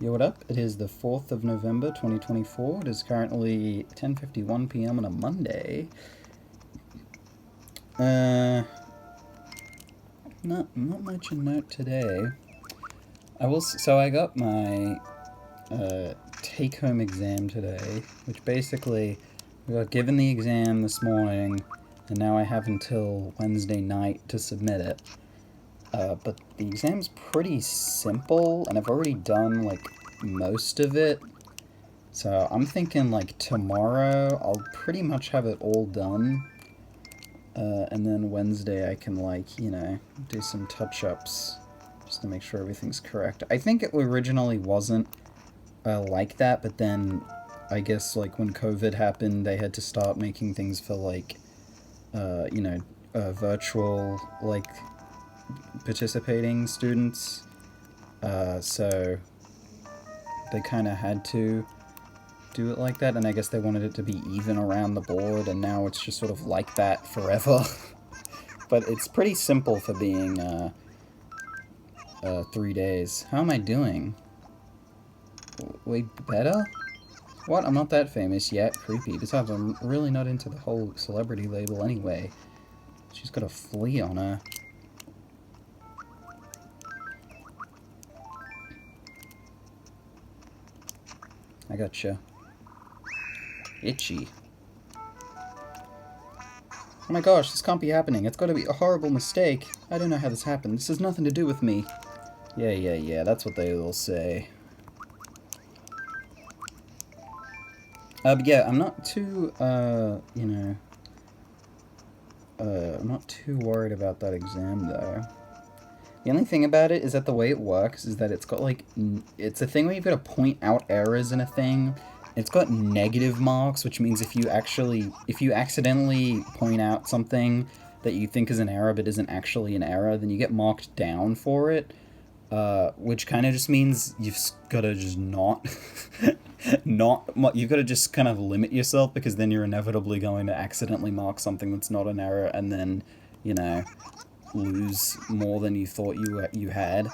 Yo, what up? It is the 4th of November 2024. It is currently 10:51 p.m. on a Monday. Not much in note today. So I got my take-home exam today, which basically we got given the exam this morning, and now I have until Wednesday night to submit it. But the exam's pretty simple, and I've already done, like, most of it. So I'm thinking, like, tomorrow I'll pretty much have it all done. And then Wednesday I can, like, do some touch-ups just to make sure everything's correct. I think it originally wasn't like that, but then I guess, like, when COVID happened, they had to start making things for, like, virtual, like, participating students, so they kind of had to do it like that, and I guess they wanted it to be even around the board, and now it's just sort of like that forever. But it's pretty simple for being 3 days. How am I doing? Way better? What? I'm not that famous yet. Creepy. Besides, I'm really not into the whole celebrity label anyway. She's got a flea on her. I gotcha. Itchy. Oh my gosh, this can't be happening. It's gotta be a horrible mistake. I don't know how this happened. This has nothing to do with me. Yeah, that's what they will say. But yeah, I'm not too, I'm not too worried about that exam, though. The only thing about it is that the way it works is that it's got, like, it's a thing where you've got to point out errors in a thing. It's got negative marks, which means if you accidentally point out something that you think is an error but isn't actually an error, then you get marked down for it, which kind of just means you've got to just you've got to just kind of limit yourself, because then you're inevitably going to accidentally mark something that's not an error, and then, lose more than you thought you had.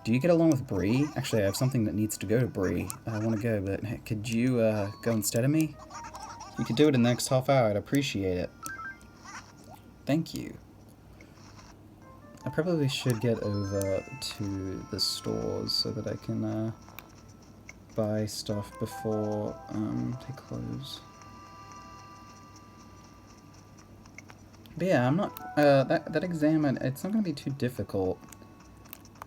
Do you get along with Bree? Actually, I have something that needs to go to Bree. I want to go, but could you go instead of me? You could do it in the next half hour. I'd appreciate it. Thank you. I probably should get over to the stores so that I can buy stuff before they close. But yeah, I'm not, that exam, it's not going to be too difficult.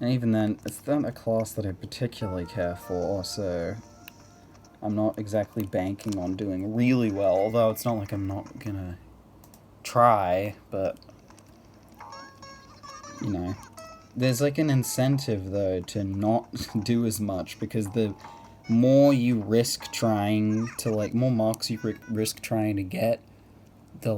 And even then, it's not a class that I particularly care for, so I'm not exactly banking on doing really well, although it's not like I'm not gonna try, but, there's, like, an incentive, though, to not do as much, because the more you risk trying to, like, more marks you risk trying to get, the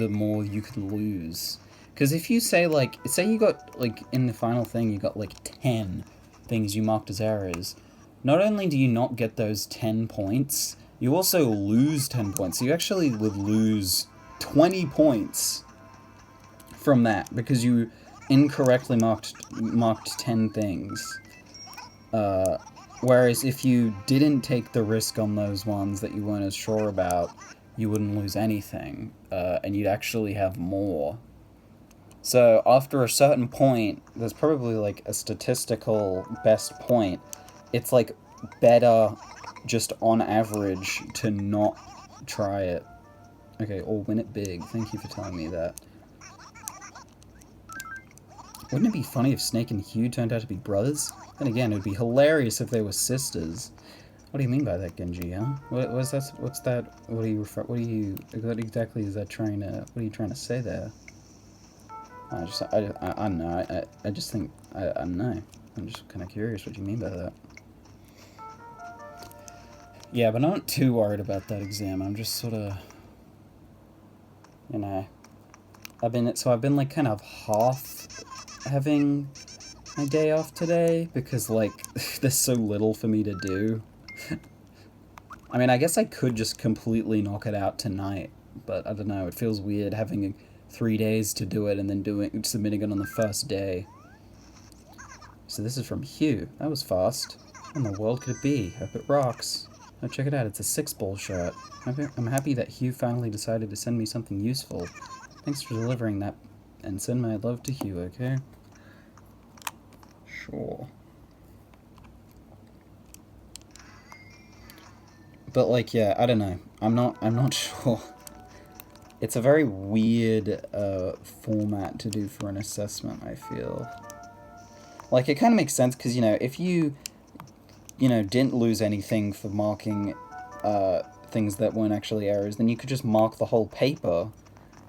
more you can lose. Because if you say, like, say you got, like, in the final thing, you got, like, 10 things you marked as errors, not only do you not get those 10 points, you also lose 10 points. So you actually would lose 20 points from that, because you incorrectly marked 10 things. Whereas if you didn't take the risk on those ones that you weren't as sure about, you wouldn't lose anything, and you'd actually have more. So after a certain point, there's probably, like, a statistical best point. It's, like, better, just on average, to not try it. Okay, or win it big. Thank you for telling me that. Wouldn't it be funny if Snake and Hugh turned out to be brothers? Then again, it would be hilarious if they were sisters. What do you mean by that, Genji, huh? What exactly is that trying to, what are you trying to say there? I don't know, I just think, I don't know. I'm just kind of curious what you mean by that. Yeah, but I'm not too worried about that exam. I'm just sort of, I've been, like, kind of half having my day off today, because, like, there's so little for me to do. I mean, I guess I could just completely knock it out tonight, but I don't know, it feels weird having 3 days to do it and then submitting it on the first day. So this is from Hugh. That was fast. What in the world could it be? Hope it rocks. Oh, check it out. It's a 6-ball shirt. I'm happy that Hugh finally decided to send me something useful. Thanks for delivering that. And send my love to Hugh, okay? Sure. But, like, yeah, I don't know. I'm not sure. It's a very weird format to do for an assessment, I feel. Like, it kind of makes sense, because, you know, if you didn't lose anything for marking things that weren't actually errors, then you could just mark the whole paper,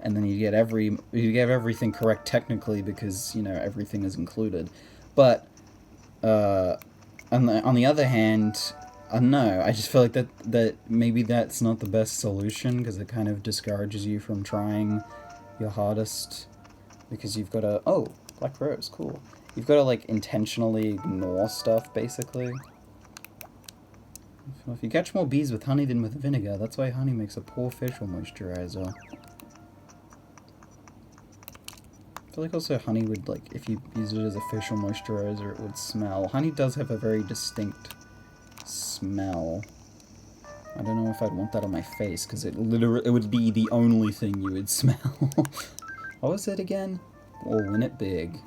and then you get everything correct technically, because, you know, everything is included. But, on the other hand, I don't know, I just feel like that maybe that's not the best solution, because it kind of discourages you from trying your hardest, because you've got to... Oh, Black Rose, cool. You've got to, like, intentionally ignore stuff, basically. If you catch more bees with honey than with vinegar, that's why honey makes a poor facial moisturizer. I feel like also honey would, like, if you use it as a facial moisturizer, it would smell. Honey does have a very distinct smell. I don't know if I'd want that on my face, because it would be the only thing you would smell. What was it again? Or win it big.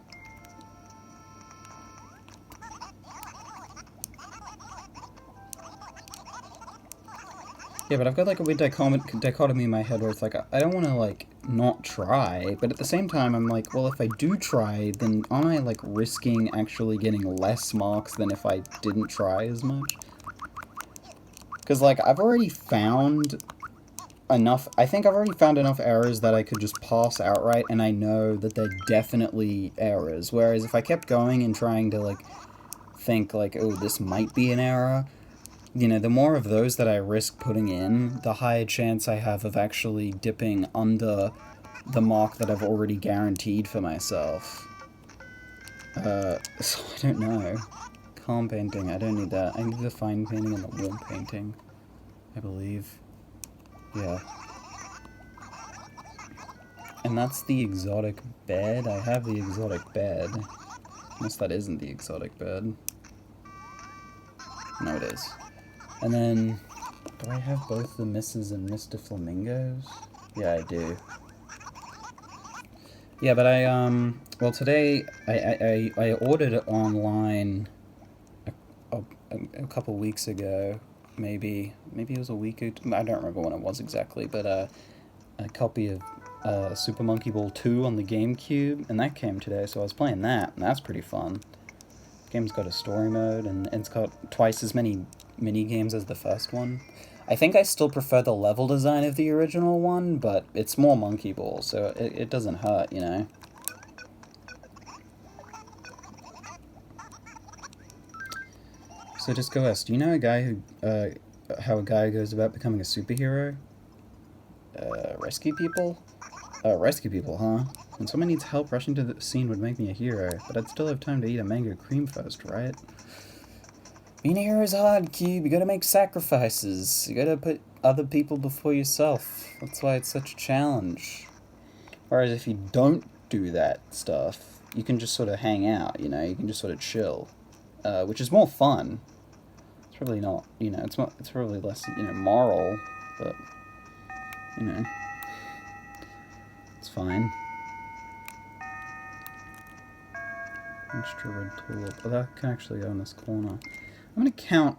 Yeah, but I've got, like, a weird dichotomy in my head where it's like, I don't want to, like, not try, but at the same time, I'm like, well, if I do try, then aren't I, like, risking actually getting less marks than if I didn't try as much? Because, like, I've already found enough... I think I've already found enough errors that I could just pass outright, and I know that they're definitely errors. Whereas if I kept going and trying to, like, think, like, oh, this might be an error... You know, the more of those that I risk putting in, the higher chance I have of actually dipping under the mark that I've already guaranteed for myself. So I don't know. Calm painting, I don't need that. I need the fine painting and the warm painting, I believe. Yeah. And that's the exotic bed? I have the exotic bed. Unless that isn't the exotic bed. No, it is. And then, do I have both the Mrs. and Mr. Flamingos? Yeah, I do. Yeah, but well, today, I ordered it online a couple weeks ago, maybe it was a week or two, I don't remember when it was exactly, but, a copy of Super Monkey Ball 2 on the GameCube, and that came today, so I was playing that, and that's pretty fun. The game's got a story mode, and it's got twice as many mini-games as the first one. I think I still prefer the level design of the original one, but it's more Monkey Ball, so it doesn't hurt, you know? So Disco S, do you know a guy who, how a guy goes about becoming a superhero? Rescue people? Rescue people, huh? When someone needs help, rushing to the scene would make me a hero, but I'd still have time to eat a mango cream first, right? Being a hero is hard, Cube. You gotta make sacrifices. You gotta put other people before yourself. That's why it's such a challenge. Whereas if you don't do that stuff, you can just sort of hang out, you know? You can just sort of chill. Which is more fun. It's probably not, you know, it's probably less, you know, moral, but, you know, it's fine. Extra red tulip. Oh, that can actually go in this corner. I'm gonna count,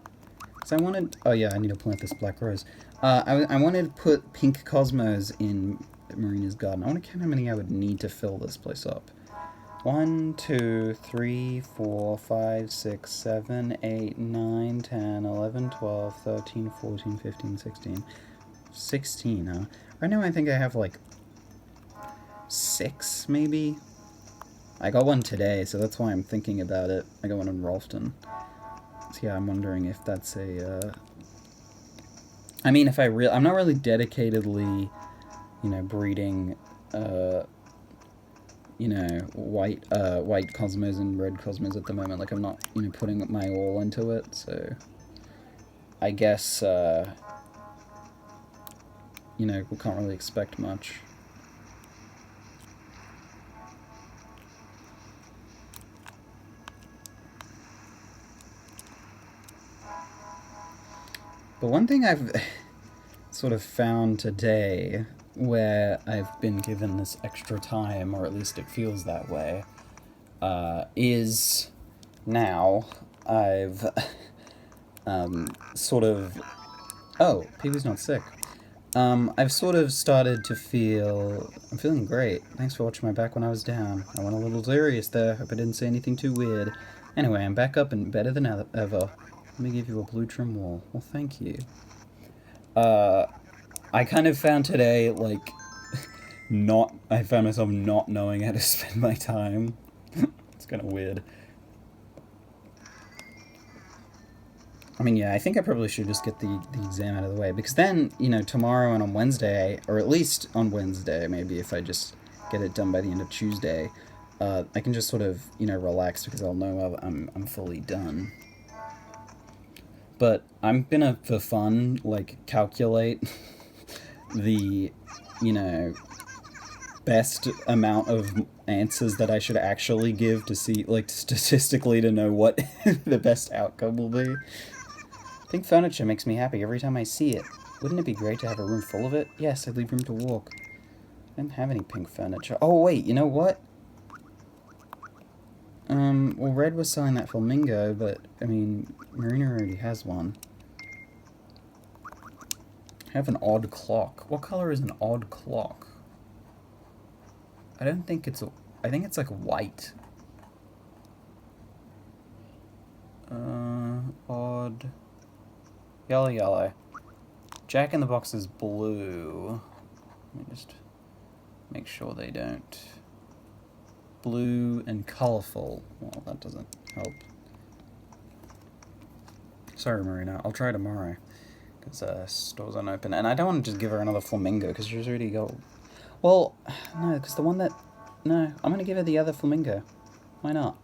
because I wanted... Oh yeah, I need to plant this black rose. I wanted to put pink cosmos in Marina's garden. I want to count how many I would need to fill this place up. 1, 2, 3, 4, 5, 6, 7, 8, 9, 10, 11, 12, 13, 14, 15, 16. 16, huh? Right now I think I have like 6, maybe? I got one today, so that's why I'm thinking about it. I got one in Rolfton. So yeah, I'm wondering if that's a, I mean, if I'm not really dedicatedly, you know, breeding, you know, white cosmos and red cosmos at the moment. Like, I'm not, you know, putting my all into it, so I guess, you know, we can't really expect much. But one thing I've sort of found today, where I've been given this extra time, or at least it feels that way, is now I've sort of... Oh, Peewee's not sick. I've sort of started to feel... I'm feeling great. Thanks for watching my back when I was down. I went a little delirious there. Hope I didn't say anything too weird. Anyway, I'm back up and better than ever. Let me give you a blue trim wall. Well, thank you. I kind of found today, like, I found myself not knowing how to spend my time. It's kind of weird. I mean, yeah, I think I probably should just get the exam out of the way, because then, you know, tomorrow and on Wednesday, or at least on Wednesday, maybe if I just get it done by the end of Tuesday, I can just sort of, you know, relax, because I'll know I'm fully done. But I'm gonna, for fun, like, calculate the, you know, best amount of answers that I should actually give to see, like, statistically to know what the best outcome will be. Pink furniture makes me happy every time I see it. Wouldn't it be great to have a room full of it? Yes, I'd leave room to walk. I don't have any pink furniture. Oh, wait, you know what? Well, Red was selling that flamingo, but, I mean, Marina already has one. I have an odd clock. What color is an odd clock? I don't think it's I think it's like white. Odd. Yellow. Jack in the Box is blue. Let me just make sure they don't. Blue and colorful. Well, that doesn't help. Sorry, Marina. I'll try tomorrow. Because stores aren't open. And I don't want to just give her another flamingo, because she's already got... Well, no, because the one that... No, I'm going to give her the other flamingo. Why not?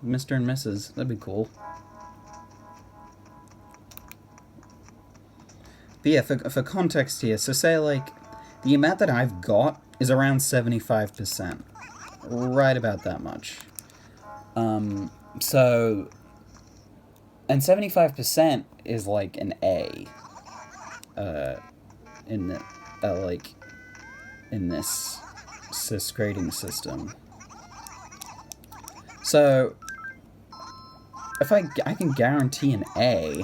Mr. and Mrs. That'd be cool. But yeah, for context here, so say, like, the amount that I've got is around 75%. Right about that much. So... And 75% is, like, an A. In the... like... in this grading system. So, if I can guarantee an A,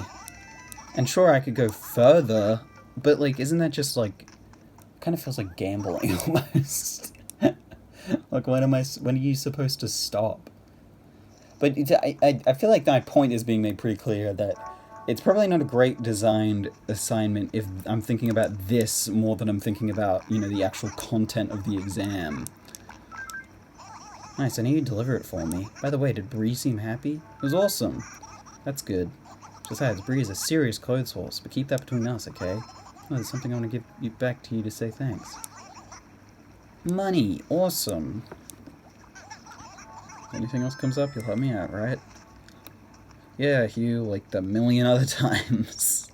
and sure I could go further, but like, isn't that just like, kind of feels like gambling almost. Like, when are you supposed to stop? But I feel like my point is being made pretty clear that it's probably not a great designed assignment if I'm thinking about this more than I'm thinking about, you know, the actual content of the exam. Nice, I need you to deliver it for me. By the way, did Bree seem happy? It was awesome. That's good. Besides, Bree is a serious clothes horse, but keep that between us, okay? Oh, there's something I want to give back to you to say thanks. Money! Awesome! Anything else comes up, you'll help me out, right? Yeah, Hugh, like the million other times.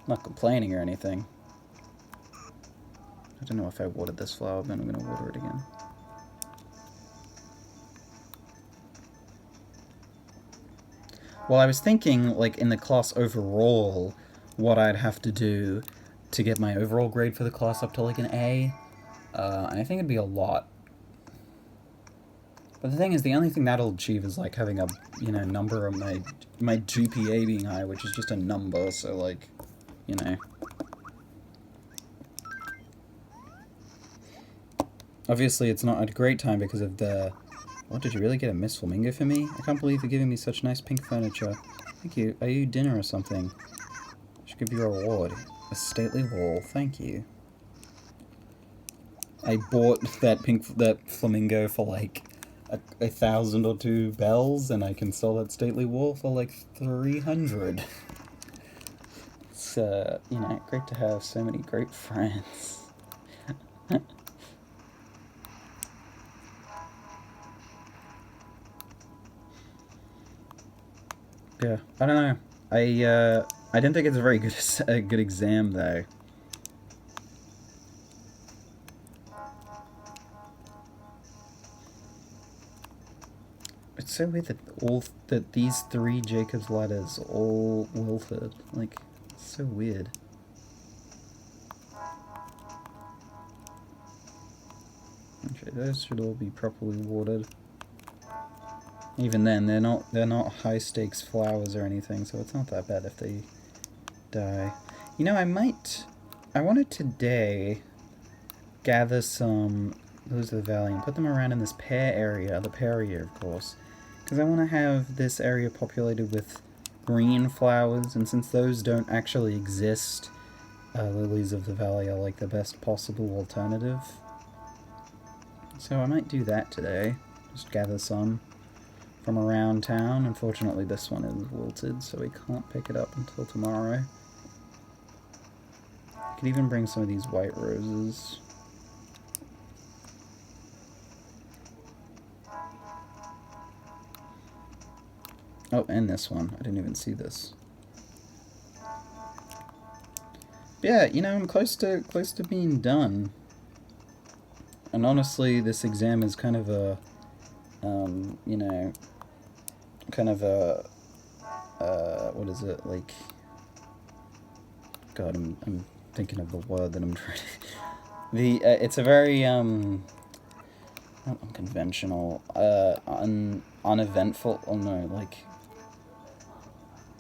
Not complaining or anything. I don't know if I watered this flower, then I'm gonna water it again. Well, I was thinking, like, in the class overall, what I'd have to do to get my overall grade for the class up to, like, an A. And I think it'd be a lot. But the thing is, the only thing that'll achieve is, like, having a, you know, number of my GPA being high, which is just a number, so, like, you know. Obviously, it's not a great time because of the... What, did you really get a Miss Flamingo for me? I can't believe you're giving me such nice pink furniture. Thank you. Are you dinner or something? I should give you a reward. A stately wall. Thank you. I bought that flamingo for, like, 1,000 or 2 bells, and I can sell that stately wall for, like, 300. It's, you know, great to have so many great friends. Yeah, I don't know. I didn't think it's a very good exam though. It's so weird that these 3 Jacob's ladders all wilted. Like, it's so weird. Okay, those should all be properly watered. Even then, they're not high stakes flowers or anything, so it's not that bad if they die. You know, I wanted today gather some Lilies of the Valley and put them around in this pear area, the pear area, of course, because I want to have this area populated with green flowers, and since those don't actually exist, Lilies of the Valley are like the best possible alternative. So I might do that today, just gather some from around town. Unfortunately, this one is wilted, so we can't pick it up until tomorrow. I could even bring some of these white roses. Oh, and this one. I didn't even see this. But yeah, you know, I'm close to being done. And honestly, this exam is kind of a, you know, kind of a, what is it, like, God, I'm thinking of the word that I'm trying to, it's a very, not unconventional, uneventful, oh no, like,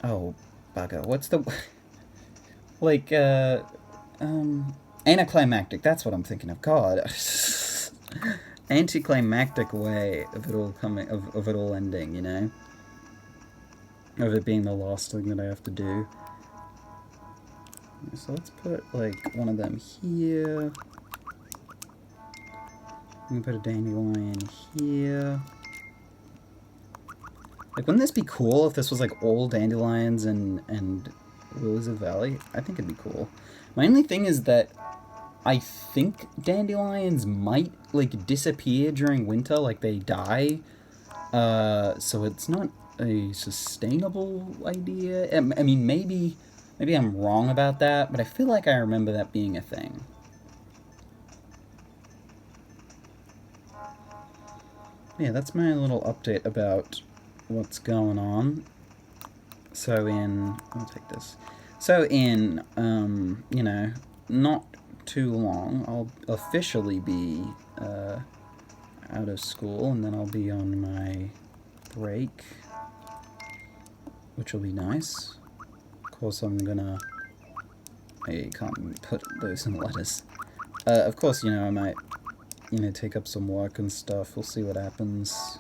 oh, bugger, what's the, like, anticlimactic, that's what I'm thinking of, God. Anticlimactic way of it all coming, of it all ending, you know? Of it being the last thing that I have to do. So let's put, like, one of them here. I'm gonna put a dandelion here. Like, wouldn't this be cool if this was, like, all dandelions and Lilies of the Valley? I think it'd be cool. My only thing is that I think dandelions might, like, disappear during winter, like, they die. So it's not a sustainable idea. I mean, maybe I'm wrong about that, but I feel like I remember that being a thing. Yeah, that's my little update about what's going on. So I'll take this. So in, you know, not too long, I'll officially be, out of school, and then I'll be on my break, which will be nice. Of course, I can't put those in letters. Of course, you know, I might, you know, take up some work and stuff. We'll see what happens.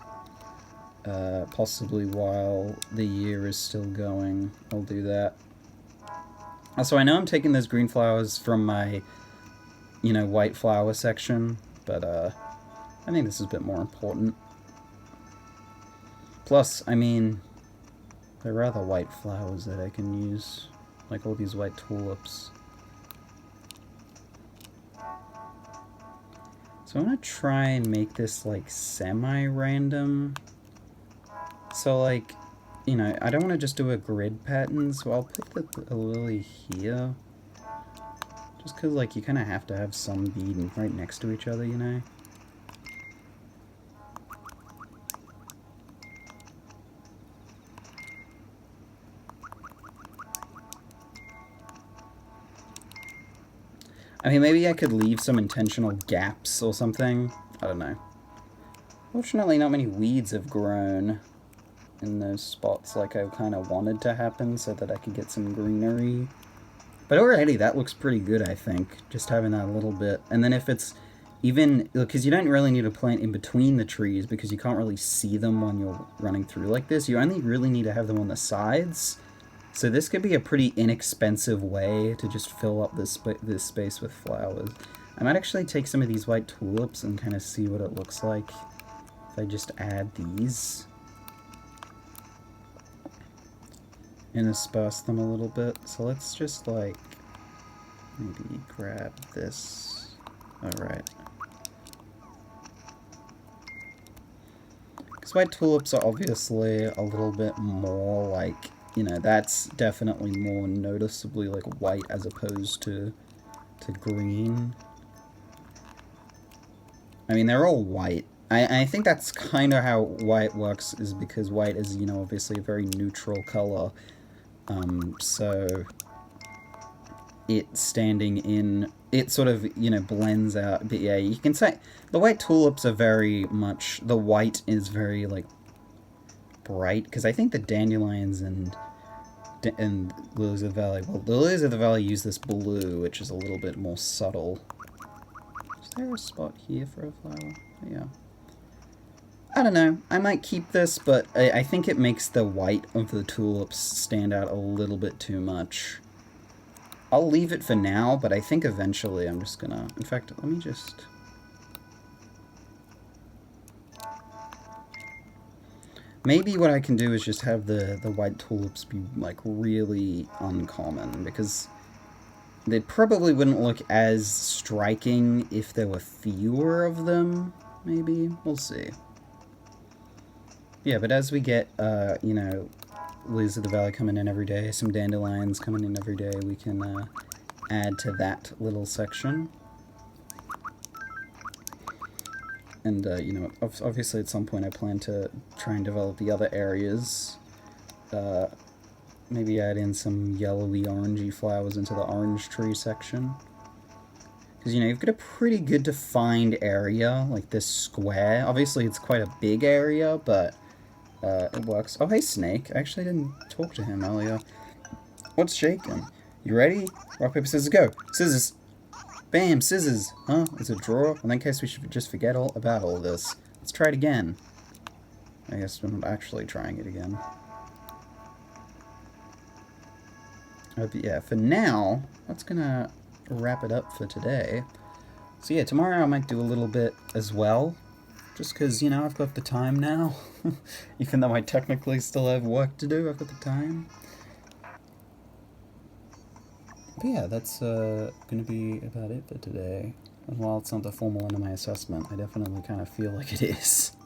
Possibly while the year is still going, I'll do that. So I know I'm taking those green flowers from my, you know, white flower section, but, I think this is a bit more important. Plus, I mean, there are other white flowers that I can use, like all these white tulips. So I'm gonna try and make this, like, semi-random. So, like, you know, I don't want to just do a grid pattern, so I'll put a lily here. Just because, like, you kind of have to have some bead right next to each other, you know? I mean, maybe I could leave some intentional gaps or something. I don't know. Fortunately, not many weeds have grown in those spots like I kind of wanted to happen so that I could get some greenery. But already, that looks pretty good, I think. Just having that a little bit. And then if it's even... Because you don't really need to plant in between the trees because you can't really see them when you're running through like this. You only really need to have them on the sides. So this could be a pretty inexpensive way to just fill up this space with flowers. I might actually take some of these white tulips and kind of see what it looks like if I just add these. Intersperse them a little bit. So let's just, like, maybe grab this. Alright. Because white tulips are obviously a little bit more, like, you know, that's definitely more noticeably, like, white as opposed to green. I mean, they're all white, I think that's kind of how white works, is because white is, you know, obviously a very neutral color. So it standing in, it sort of, you know, blends out. But yeah, you can say the white tulips are very much, the white is very, like, bright, because I think the dandelions and lilies of the valley, well, the lilies of the valley use this blue, which is a little bit more subtle. Is there a spot here for a flower? Yeah. I don't know. I might keep this, but I think it makes the white of the tulips stand out a little bit too much. I'll leave it for now, but I think eventually I'm just gonna... In fact, let me just... Maybe what I can do is just have the white tulips be, like, really uncommon, because they probably wouldn't look as striking if there were fewer of them, maybe? We'll see. Yeah, but as we get, you know, lilies of the valley coming in every day, some dandelions coming in every day, we can add to that little section. And, you know, obviously at some point I plan to try and develop the other areas. Maybe add in some yellowy, orangey flowers into the orange tree section. Because, you know, you've got a pretty good defined area, like this square. Obviously it's quite a big area, but it works. Oh, hey, Snake. I actually didn't talk to him earlier. What's shaking? You ready? Rock, paper, scissors, go! Scissors! Bam! Scissors! Huh? It's a draw? Well, in case we should just forget all about all this. Let's try it again. I guess I'm not actually trying it again. But yeah, for now, that's gonna wrap it up for today. So yeah, tomorrow I might do a little bit as well. Just because, you know, I've got the time now. Even though I technically still have work to do, I've got the time. But yeah, that's going to be about it for today. And while it's not the formal end of my assessment, I definitely kind of feel like it is.